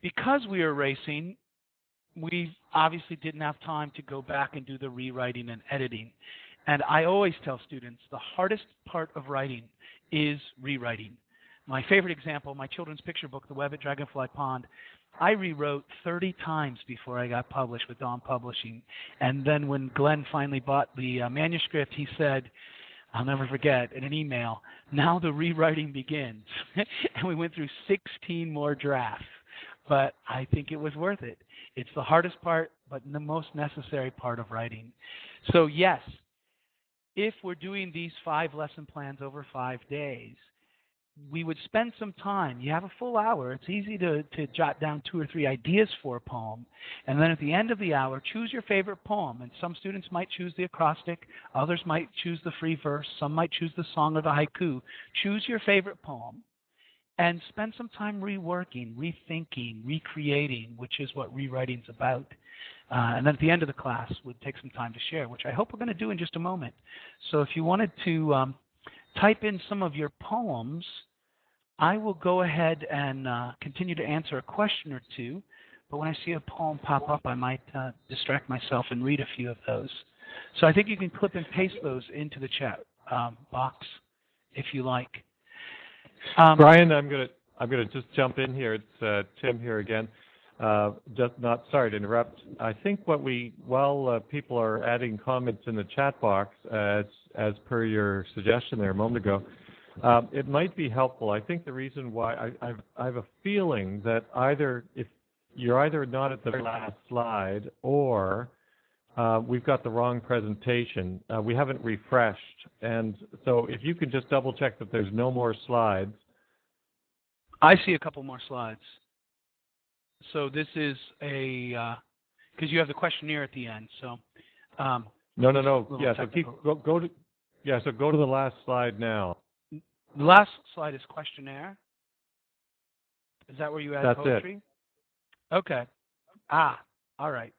Because we are racing, we obviously didn't have time to go back and do the rewriting and editing. And I always tell students the hardest part of writing is rewriting. My favorite example, my children's picture book, The Web at Dragonfly Pond, I rewrote 30 times before I got published with Dawn Publishing. And then when Glenn finally bought the manuscript, he said, I'll never forget, in an email, now the rewriting begins. And we went through 16 more drafts. But I think it was worth it. It's the hardest part, but the most necessary part of writing. So yes, if we're doing these 5 lesson plans over 5 days, we would spend some time. You have a full hour. It's easy to jot down 2 or 3 ideas for a poem. And then at the end of the hour, choose your favorite poem. And some students might choose the acrostic. Others might choose the free verse. Some might choose the song or the haiku. Choose your favorite poem and spend some time reworking, rethinking, recreating, which is what rewriting's about. And then at the end of the class, we'd take some time to share, which I hope we're going to do in just a moment. So if you wanted to type in some of your poems, I will go ahead and continue to answer a question or two. But when I see a poem pop up, I might distract myself and read a few of those. So I think you can clip and paste those into the chat box if you like. Brian, I'm gonna just jump in here. It's Tim here again. Sorry to interrupt. I think while people are adding comments in the chat box, as per your suggestion there a moment ago, it might be helpful. I think the reason why I have a feeling that if you're not at the last slide, or we've got the wrong presentation. We haven't refreshed, and so if you can just double check that there's no more slides. I see a couple more slides. So this is because you have the questionnaire at the end. So No. Yeah, so go to the last slide now. The last slide is questionnaire. Is that where you add That's poetry? It. Okay. All right.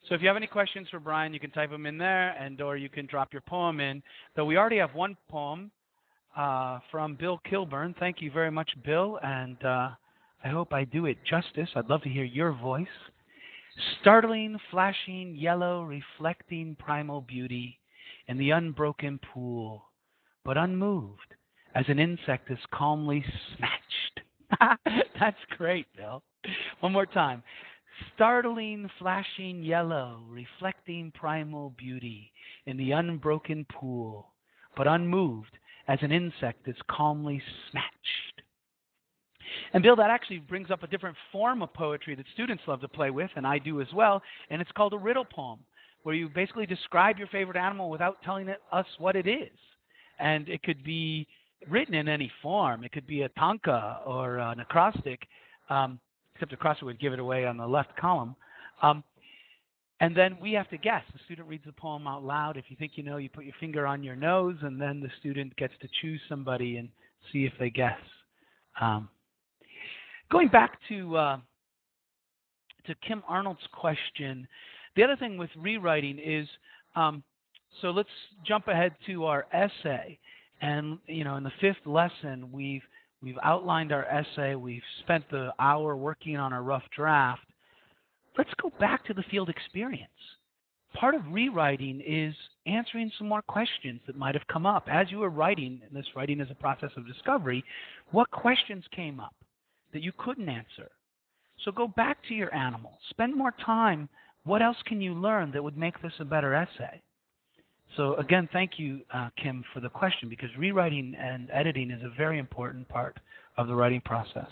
So if you have any questions for Brian, you can type them in there, or you can drop your poem in. Though we already have one poem from Bill Kilburn. Thank you very much, Bill, and I hope I do it justice. I'd love to hear your voice. Startling, flashing, yellow, reflecting primal beauty in the unbroken pool, but unmoved as an insect is calmly snatched. That's great, Bill. One more time. Startling, flashing, yellow, reflecting primal beauty in the unbroken pool, but unmoved as an insect is calmly snatched. And Bill, that actually brings up a different form of poetry that students love to play with, and I do as well, and it's called a riddle poem, where you basically describe your favorite animal without telling us what it is. And it could be written in any form. It could be a tanka or an acrostic, except acrostic would give it away on the left column. And then we have to guess. The student reads the poem out loud. If you think you know, you put your finger on your nose, and then the student gets to choose somebody and see if they guess. Going back to Kim Arnold's question, the other thing with rewriting is, so let's jump ahead to our essay. And in the fifth lesson, we've outlined our essay. We've spent the hour working on our rough draft. Let's go back to the field experience. Part of rewriting is answering some more questions that might have come up. As you were writing, and this writing is a process of discovery, what questions came up that you couldn't answer? So go back to your animal. Spend more time. What else can you learn that would make this a better essay? So again, thank you, Kim, for the question, because rewriting and editing is a very important part of the writing process.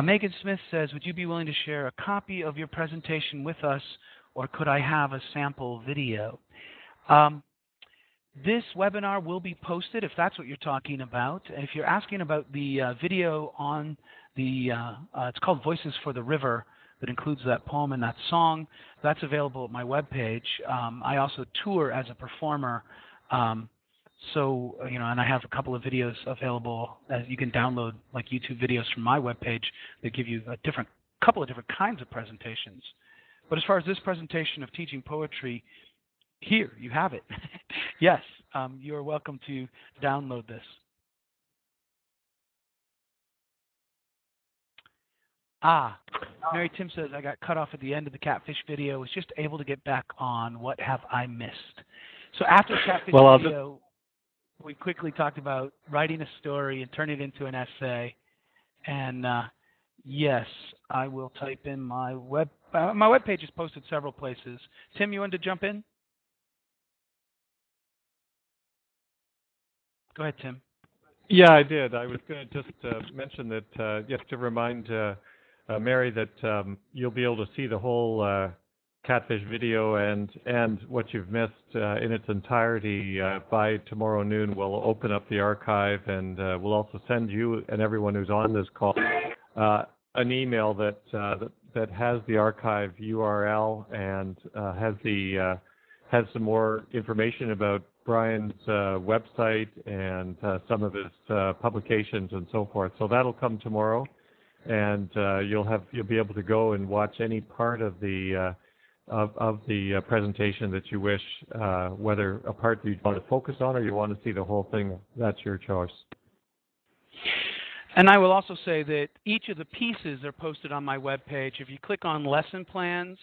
Megan Smith says, would you be willing to share a copy of your presentation with us, or could I have a sample video? This webinar will be posted, if that's what you're talking about. If you're asking about the video on the, it's called Voices for the River, that includes that poem and that song, that's available at my webpage. I also tour as a performer. So, and I have a couple of videos available that you can download, like YouTube videos from my webpage that give you a couple of different kinds of presentations. But as far as this presentation of teaching poetry, here, you have it. Yes, you're welcome to download this. Mary Tim says, I got cut off at the end of the catfish video. Was just able to get back on. What have I missed? So after the catfish video, we quickly talked about writing a story and turning it into an essay. And yes, I will type in my webpage is posted several places. Tim, you want to jump in? Go ahead, Tim. Yeah, I did. I was going to just mention that, just to remind Mary that you'll be able to see the whole catfish video and what you've missed in its entirety by tomorrow noon. We'll open up the archive, and we'll also send you and everyone who's on this call an email that has the archive URL and has some more information about Brian's website and some of his publications and so forth. So that'll come tomorrow, and you'll be able to go and watch any part of the presentation that you wish, whether a part that you want to focus on or you want to see the whole thing. That's your choice. And I will also say that each of the pieces are posted on my webpage. If you click on lesson plans,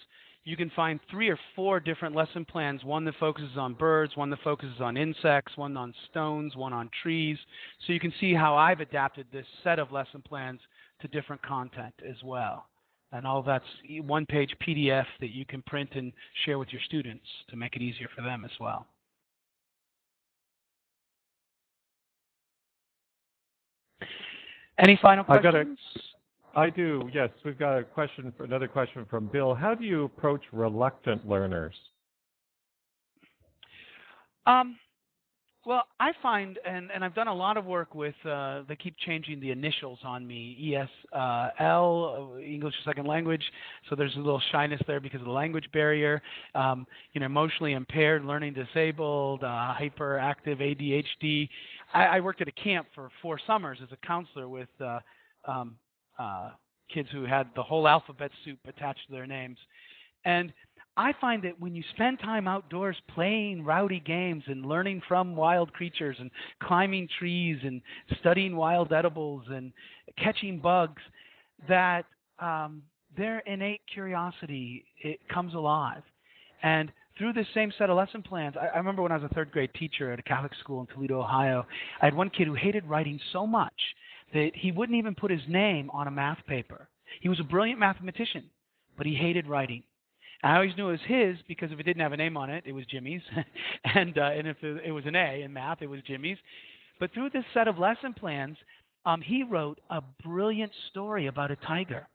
you can find 3 or 4 different lesson plans, one that focuses on birds, one that focuses on insects, one on stones, one on trees. So you can see how I've adapted this set of lesson plans to different content as well. And all that's one-page PDF that you can print and share with your students to make it easier for them as well. Any final questions? I do, yes. We've got another question from Bill. How do you approach reluctant learners? Well, I find, and I've done a lot of work with, they keep changing the initials on me, ESL, English Second Language, so there's a little shyness there because of the language barrier, emotionally impaired, learning disabled, hyperactive, ADHD. I worked at a camp for 4 summers as a counselor with kids who had the whole alphabet soup attached to their names. And I find that when you spend time outdoors playing rowdy games and learning from wild creatures and climbing trees and studying wild edibles and catching bugs, that their innate curiosity, it comes alive. And through this same set of lesson plans, I remember when I was a 3rd grade teacher at a Catholic school in Toledo, Ohio, I had one kid who hated writing so much that he wouldn't even put his name on a math paper. He was a brilliant mathematician, but he hated writing. I always knew it was his because if it didn't have a name on it, it was Jimmy's. and if it was an A in math, it was Jimmy's. But through this set of lesson plans, he wrote a brilliant story about a tiger.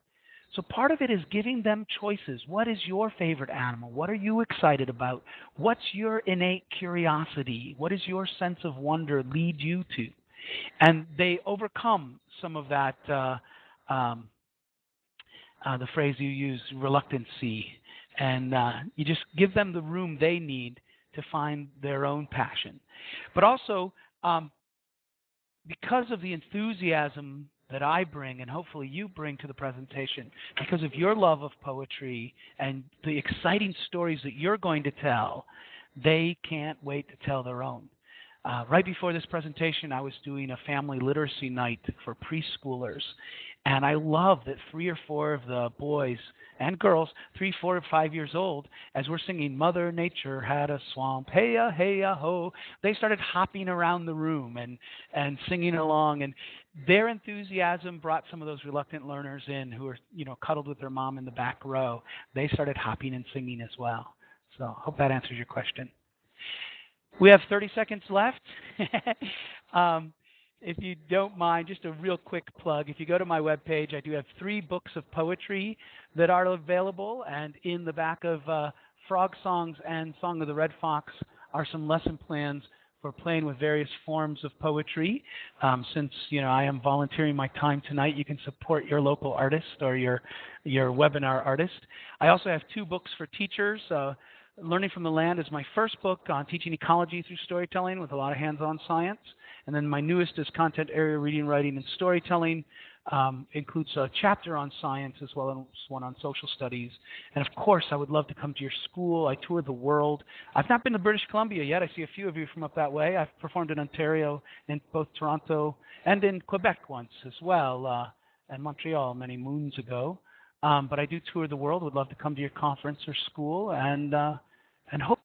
So part of it is giving them choices. What is your favorite animal? What are you excited about? What's your innate curiosity? What does your sense of wonder lead you to? And they overcome some of that the phrase you use, reluctancy, and you just give them the room they need to find their own passion. But also, because of the enthusiasm that I bring and hopefully you bring to the presentation, because of your love of poetry and the exciting stories that you're going to tell, they can't wait to tell their own. Right before this presentation, I was doing a family literacy night for preschoolers, and I love that 3 or 4 of the boys and girls, 3, 4, or 5 years old, as we're singing Mother Nature Had a Swamp, hey-ya, hey-ya, ho, they started hopping around the room and singing along, and their enthusiasm brought some of those reluctant learners in who were, cuddled with their mom in the back row. They started hopping and singing as well. So I hope that answers your question. We have 30 seconds left. If you don't mind, just a real quick plug. If you go to my webpage, I do have 3 books of poetry that are available, and in the back of Frog Songs and Song of the Red Fox are some lesson plans for playing with various forms of poetry. Since I am volunteering my time tonight, you can support your local artist or your webinar artist. I also have 2 books for teachers. Learning from the Land is my first book on teaching ecology through storytelling with a lot of hands-on science. And then my newest is Content Area Reading, Writing, and Storytelling. Includes a chapter on science as well as one on social studies. And of course, I would love to come to your school. I tour the world. I've not been to British Columbia yet. I see a few of you from up that way. I've performed in Ontario, in both Toronto and in Quebec once as well, and Montreal many moons ago. But I do tour the world. Would love to come to your conference or school, and hope